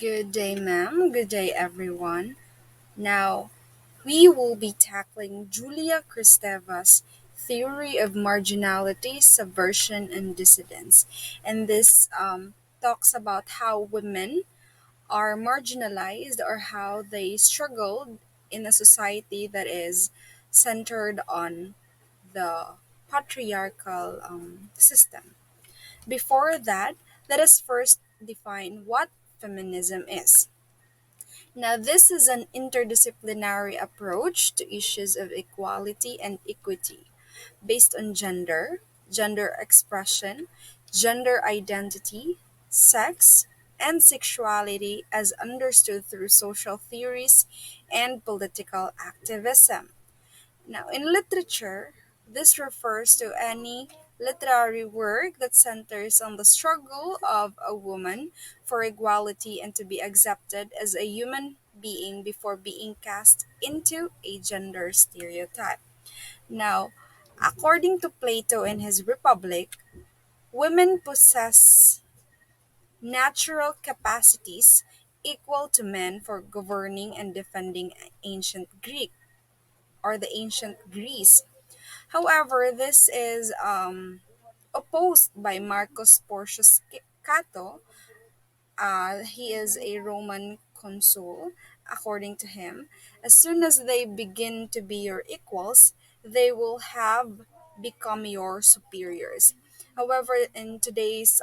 Good day, ma'am. Good day, everyone. Now, we will be tackling Julia Kristeva's theory of marginality, subversion, and dissidence. And this talks about how women are marginalized or how they struggled in a society that is centered on the patriarchal system. Before that, let us first define what feminism is. Now, this is an interdisciplinary approach to issues of equality and equity based on gender, gender expression, gender identity, sex, and sexuality as understood through social theories and political activism. Now, in literature, this refers to any literary work that centers on the struggle of a woman for equality and to be accepted as a human being before being cast into a gender stereotype. Now, according to Plato in his Republic, women possess natural capacities equal to men for governing and defending ancient Greek or the ancient Greece. However, this is opposed by Marcus Porcius Cato. He is a Roman consul. According to him, as soon as they begin to be your equals, they will have become your superiors. However, in today's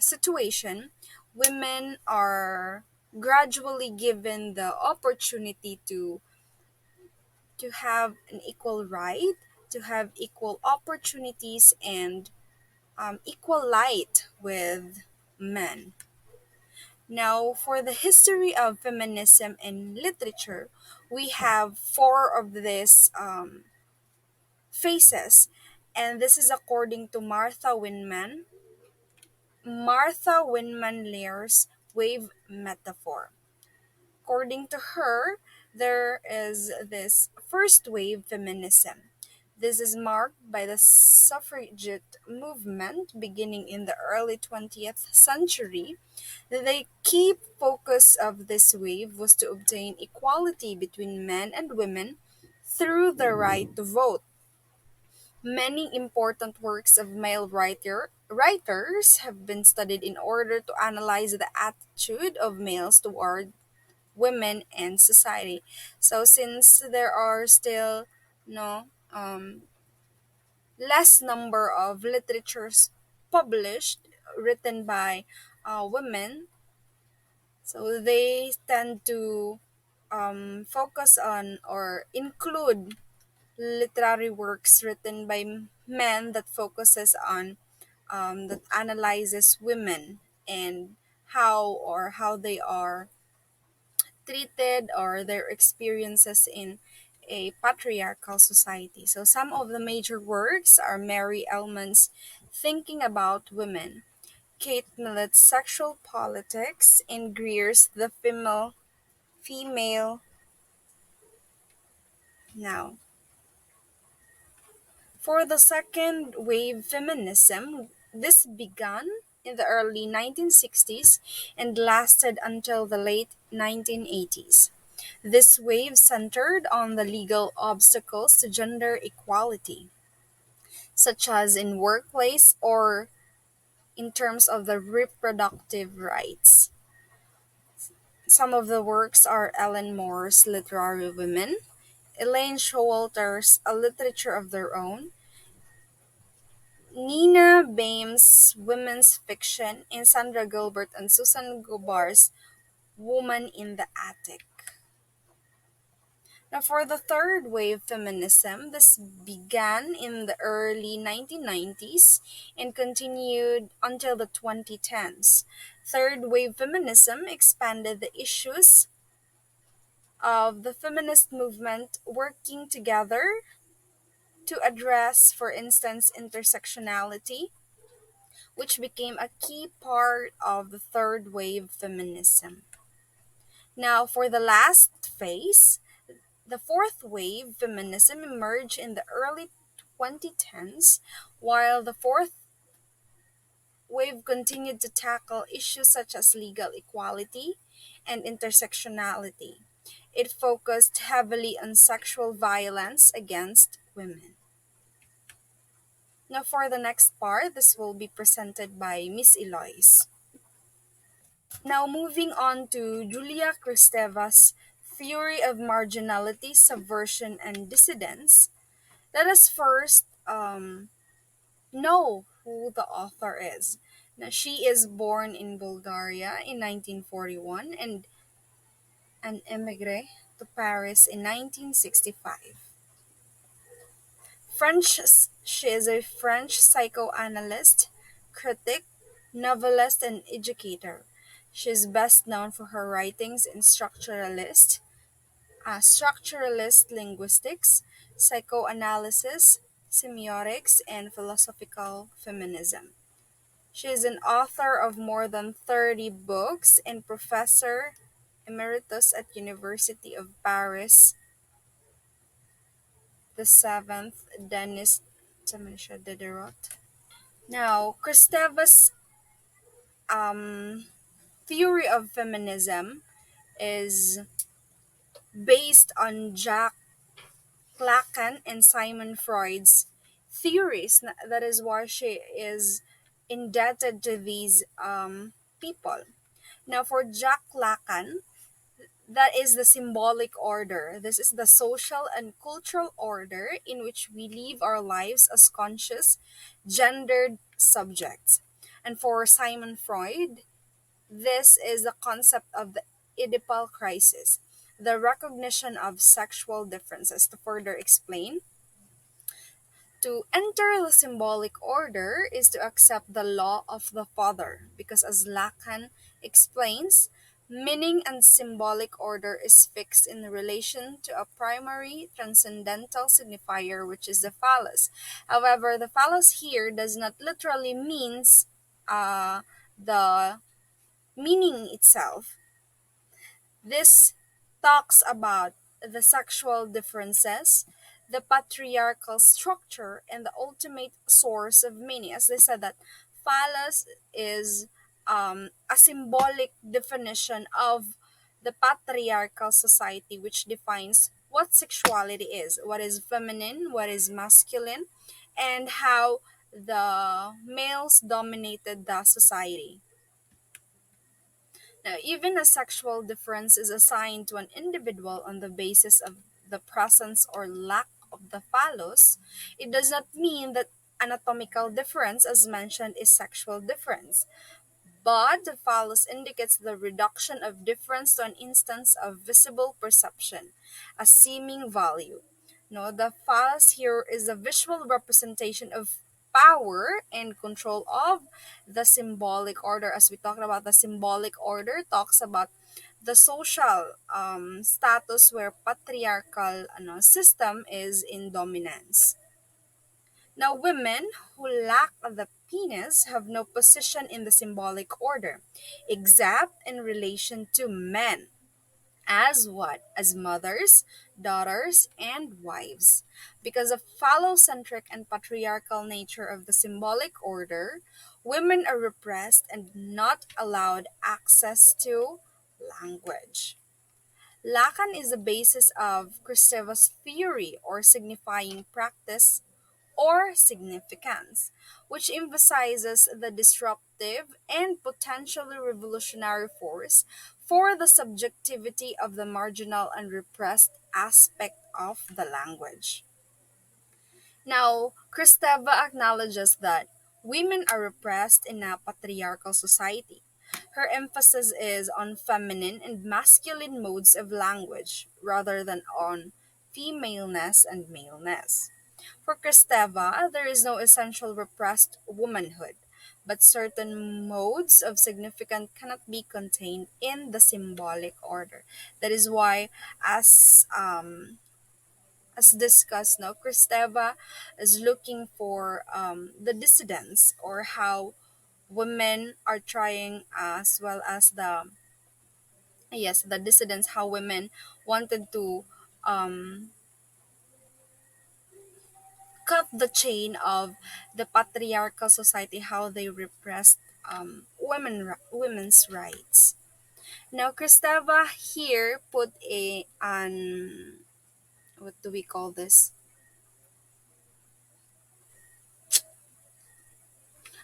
situation, women are gradually given the opportunity to have an equal right, to have equal opportunities, and equal light with men. Now, for the history of feminism in literature, we have four of these phases, and this is according to Martha Winman Lear's wave metaphor. According to her, there is this first wave feminism. This is marked by the suffragette movement beginning in the early 20th century. The key focus of this wave was to obtain equality between men and women through the right to vote. Many important works of writers have been studied in order to analyze the attitude of males toward women and society. So since there are still no less number of literatures published written by women, so they tend to focus on or include literary works written by men that focuses on that analyzes women and how they are treated or their experiences in a patriarchal society. So some of the major works are Mary Ellman's Thinking About Women, Kate Millett's Sexual Politics, and Greer's The Female Now. For the second wave feminism, this began in the early 1960s and lasted until the late 1980s. This wave centered on the legal obstacles to gender equality, such as in workplace or in terms of the reproductive rights. Some of the works are Ellen Moore's Literary Women, Elaine Showalter's A Literature of Their Own, Nina Bames' women's fiction, and Sandra Gilbert and Susan Gobar's Woman in the Attic. Now, for the third wave feminism, this began in the early 1990s and continued until the 2010s. Third wave feminism expanded the issues of the feminist movement working together to address, for instance, intersectionality, which became a key part of the third wave feminism. Now, for the last phase, the fourth wave feminism emerged in the early 2010s, while the fourth we've continued to tackle issues such as legal equality and intersectionality. It focused heavily on sexual violence against women. Now, for the next part, this will be presented by Miss Eloise. Now, moving on to Julia Kristeva's theory of marginality, subversion, and dissidence, let us first know who the author is. Now, she is born in Bulgaria in 1941 and an immigrant to Paris in 1965. French, she is a French psychoanalyst, critic, novelist, and educator. She is best known for her writings in structuralist linguistics, psychoanalysis, semiotics, and philosophical feminism. She is an author of more than 30 books and professor emeritus at University of Paris, the seventh Denis Diderot. Now, Kristeva's um, theory of feminism is based on Jacques Lacan and Simon Freud's theories. That is why she is indebted to these people. Now, for Jacques Lacan, that is the symbolic order. This is the social and cultural order in which we live our lives as conscious, gendered subjects. And for Simon Freud, this is the concept of the Oedipal crisis, the recognition of sexual differences. To further explain, to enter the symbolic order is to accept the law of the father, because as Lacan explains, meaning and symbolic order is fixed in relation to a primary transcendental signifier, which is the phallus. However, the phallus here does not literally means the meaning itself. This talks about the sexual differences, the patriarchal structure, and the ultimate source of meaning. As they said, that phallus is a symbolic definition of the patriarchal society, which defines what sexuality is, what is feminine, what is masculine, and how the males dominated the society. Now, even a sexual difference is assigned to an individual on the basis of the presence or lack of the phallus, it does not mean that anatomical difference, as mentioned, is sexual difference. But the phallus indicates the reduction of difference to an instance of visible perception, a seeming value. No, the phallus here is a visual representation of power and control of the symbolic order. As we talked about, the symbolic order talks about the social status where patriarchal system is in dominance. Now, women who lack the penis have no position in the symbolic order, except in relation to men. As what? As mothers, daughters, and wives. Because of phallocentric and patriarchal nature of the symbolic order, women are repressed and not allowed access to language. Lacan is the basis of Kristeva's theory or signifying practice or significance, which emphasizes the disruptive and potentially revolutionary force for the subjectivity of the marginal and repressed aspect of the language. Now, Kristeva acknowledges that women are repressed in a patriarchal society. Her emphasis is on feminine and masculine modes of language rather than on femaleness and maleness. For Kristeva, there is no essential repressed womanhood, but certain modes of significance cannot be contained in the symbolic order. That is why, as discussed now, Kristeva is looking for the dissidents, or how women are trying, as well as the dissidents, how women wanted to um, cut the chain of the patriarchal society, how they repressed women's rights. Now, Kristeva here put an what do we call this?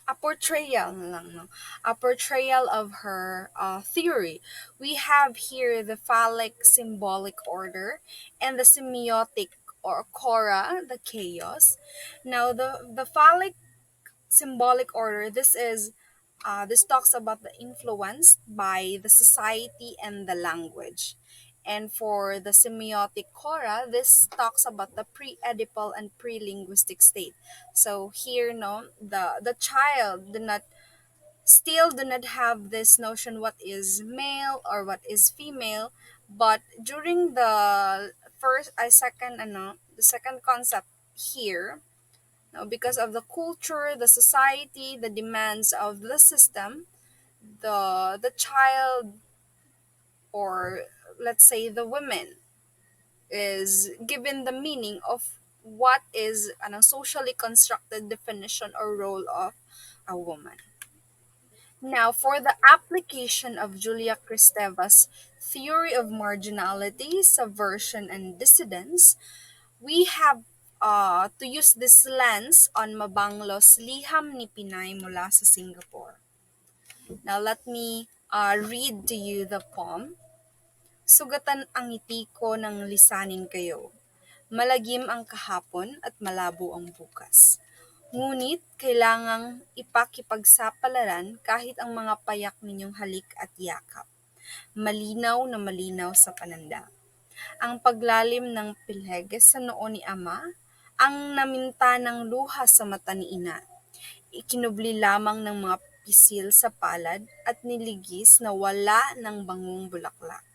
A portrayal na lang, no? A portrayal of her theory. We have here the phallic symbolic order and the semiotic or chora, the chaos. Now, the phallic symbolic order, this talks about the influence by the society and the language. And for the semiotic chora, this talks about the pre-Oedipal and pre-linguistic state. So here, no, the child do not have this notion what is male or what is female, but during the the second concept here, no, because of the culture, the society, the demands of the system, the child, or let's say the women, is given the meaning of what is a socially constructed definition or role of a woman. Now, for the application of Julia Kristeva's theory of marginality, subversion, and dissidence, we have to use this lens on Mabanglo's Liham ni Pinay mula sa Singapore. Now, let me read to you the poem. Sugatan ang ngiti ko ng lisanin kayo. Malagim ang kahapon at malabo ang bukas. Ngunit kailangang ipakipagsapalaran kahit ang mga payak ninyong halik at yakap. Malinaw na malinaw sa pananda. Ang paglalim ng pilheges sa noo ni ama, ang naminta ng luha sa mata ni ina. Ikinubli lamang ng mga pisil sa palad at niligis na wala ng bangong bulaklak.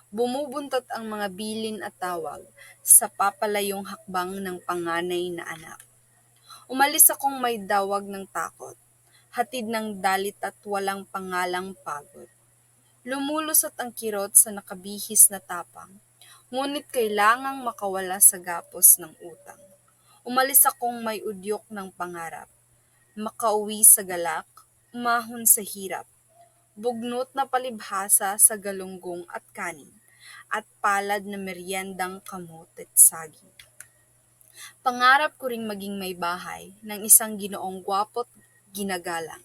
Bumubuntot ang mga bilin at tawag sa papalayong hakbang ng panganay na anak. Umalis akong may dawag ng takot, hatid ng dalit at walang pangalang pagod. Lumulusot ang kirot sa nakabihis na tapang, ngunit kailangang makawala sa gapos ng utang. Umalis akong may udyok ng pangarap, makauwi sa galak, umahon sa hirap, bugnot na palibhasa sa galunggong at kanin, at palad na meryendang kamot at saging. Pangarap ko ring maging may bahay ng isang ginoong gwapo't ginagalang.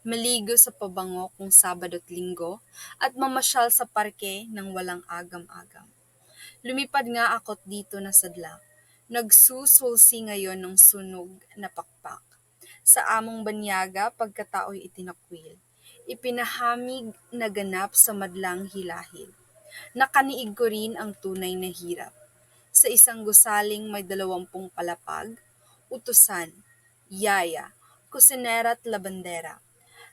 Maligo sa pabango kung Sabado at Linggo at mamasyal sa parke ng walang agam-agam. Lumipad nga ako't dito na sadlak. Nagsusulsi ngayon ng sunog na pakpak. Sa among banyaga pagkatao'y itinakwil. Ipinahamig na ganap sa madlang hilahil. Nakaniig ko rin ang tunay na hirap. Sa isang gusaling may 20 palapag, utusan, yaya, kusinera at labandera.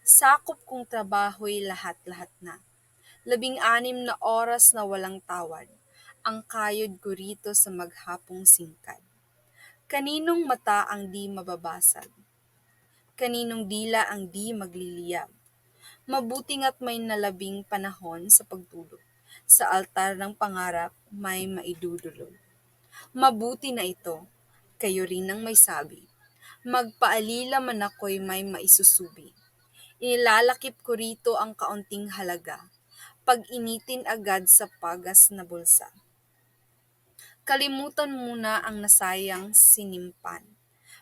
Sakop kong trabaho'y lahat-lahat na. 16 na oras na walang tawad. Ang kayod ko rito sa maghapong singkad. Kaninong mata ang di mababasag? Kaninong dila ang di magliliyab? Mabuti nga't may nalabing panahon sa pagtulog. Sa altar ng pangarap may maidudulog. Mabuti na ito, kayo rin ang may sabi. Magpaalila man ako'y may maisusubi. Inilalakip ko rito ang kaunting halaga, pag-initin agad sa pagas na bulsa. Kalimutan muna ang nasayang sinimpan,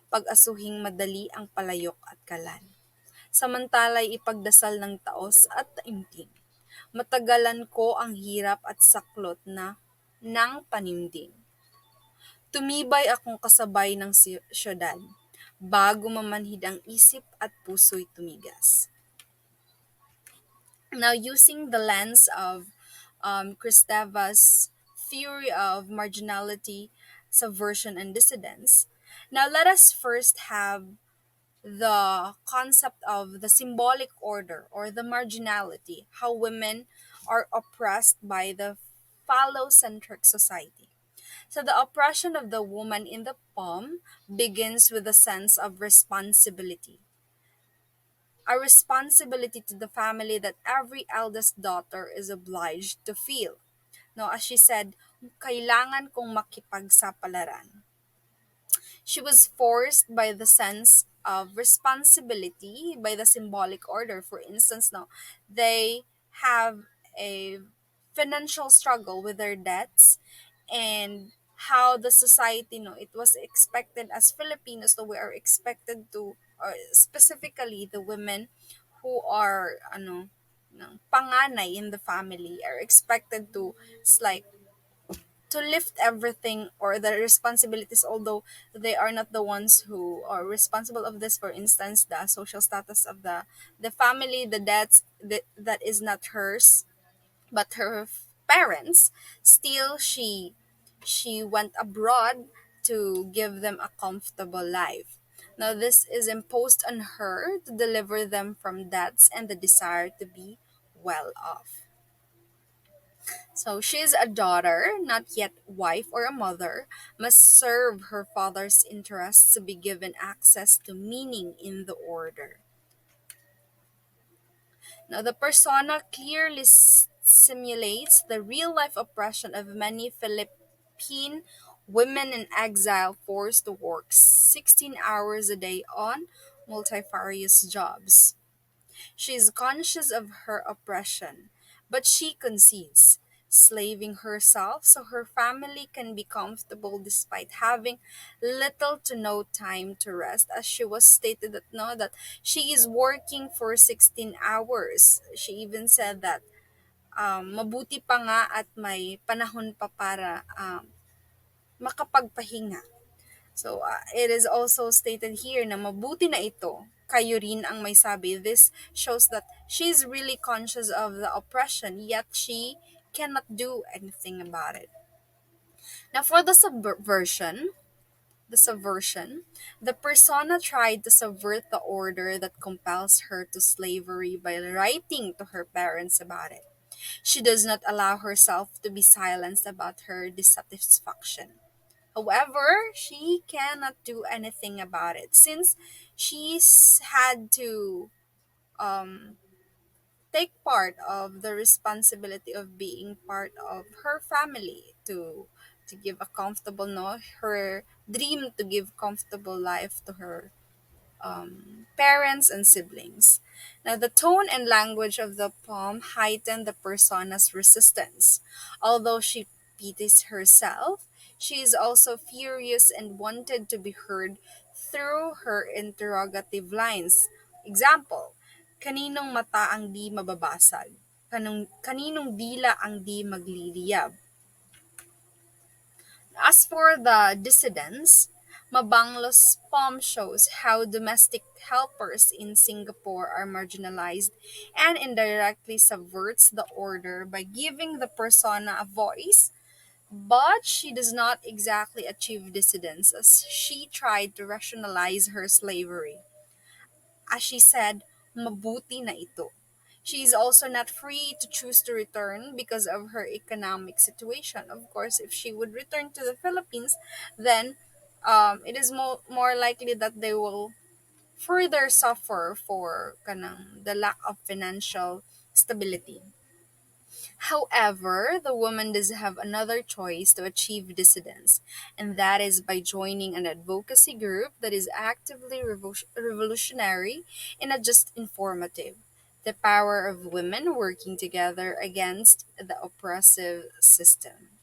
pag-asuhing madali ang palayok at kalan. Samantala'y ipagdasal ng taos at taimtim. Matagalan ko ang hirap at saklot na ng panimdim. Tumibay akong kasabay ng syudad, bago mamanhid ang isip at puso'y tumigas. Now, using the lens of Kristeva's theory of marginality, subversion, and dissidence, now let us first have the concept of the symbolic order or the marginality, how women are oppressed by the phallocentric society. So the oppression of the woman in the poem begins with a sense of responsibility. A responsibility to the family that every eldest daughter is obliged to feel. Now, as she said, kailangan kong makipagsapalaran. She was forced by the sense of responsibility, by the symbolic order. For instance, now they have a financial struggle with their debts, and how the society, it was expected as Filipinos, so we are expected to, or specifically the women who are panganay in the family are expected to, it's like, to lift everything or the responsibilities, although they are not the ones who are responsible of this. For instance, the social status of the family, the debts that is not hers but her parents. Still, she went abroad to give them a comfortable life. Now this is imposed on her to deliver them from debts and the desire to be well off. So she is a daughter, not yet wife or a mother, must serve her father's interests to be given access to meaning in the order. Now, the persona clearly simulates the real life oppression of many Philippine women in exile forced to work 16 hours a day on multifarious jobs. She is conscious of her oppression, but she concedes, slaving herself so her family can be comfortable despite having little to no time to rest. As she was stated that no, that she is working for 16 hours. She even said that mabuti pa nga at may panahon pa para makapagpahinga. So, it is also stated here na mabuti na ito, kayo rin ang may sabi. This shows that she's really conscious of the oppression, yet she cannot do anything about it. Now, for the subversion, the persona tried to subvert the order that compels her to slavery by writing to her parents about it. She does not allow herself to be silenced about her dissatisfaction. However, she cannot do anything about it since she's had to um, take part of the responsibility of being part of her family to give a comfortable, no, her dream to give comfortable life to her parents and siblings. Now, the tone and language of the poem heighten the persona's resistance. Although she pities herself, she is also furious and wanted to be heard through her interrogative lines. Example, kaninong mata ang di mababasag? Kaninong dila ang di magliliyab? As for the dissidents, Mabanglo's poem shows how domestic helpers in Singapore are marginalized and indirectly subverts the order by giving the persona a voice, but she does not exactly achieve dissidence as she tried to rationalize her slavery. As she said, mabuti na ito. She is also not free to choose to return because of her economic situation. Of course, if she would return to the Philippines, then it is more likely that they will further suffer for the lack of financial stability. However, the woman does have another choice to achieve dissidence, and that is by joining an advocacy group that is actively revolutionary and not just informative. The power of women working together against the oppressive system.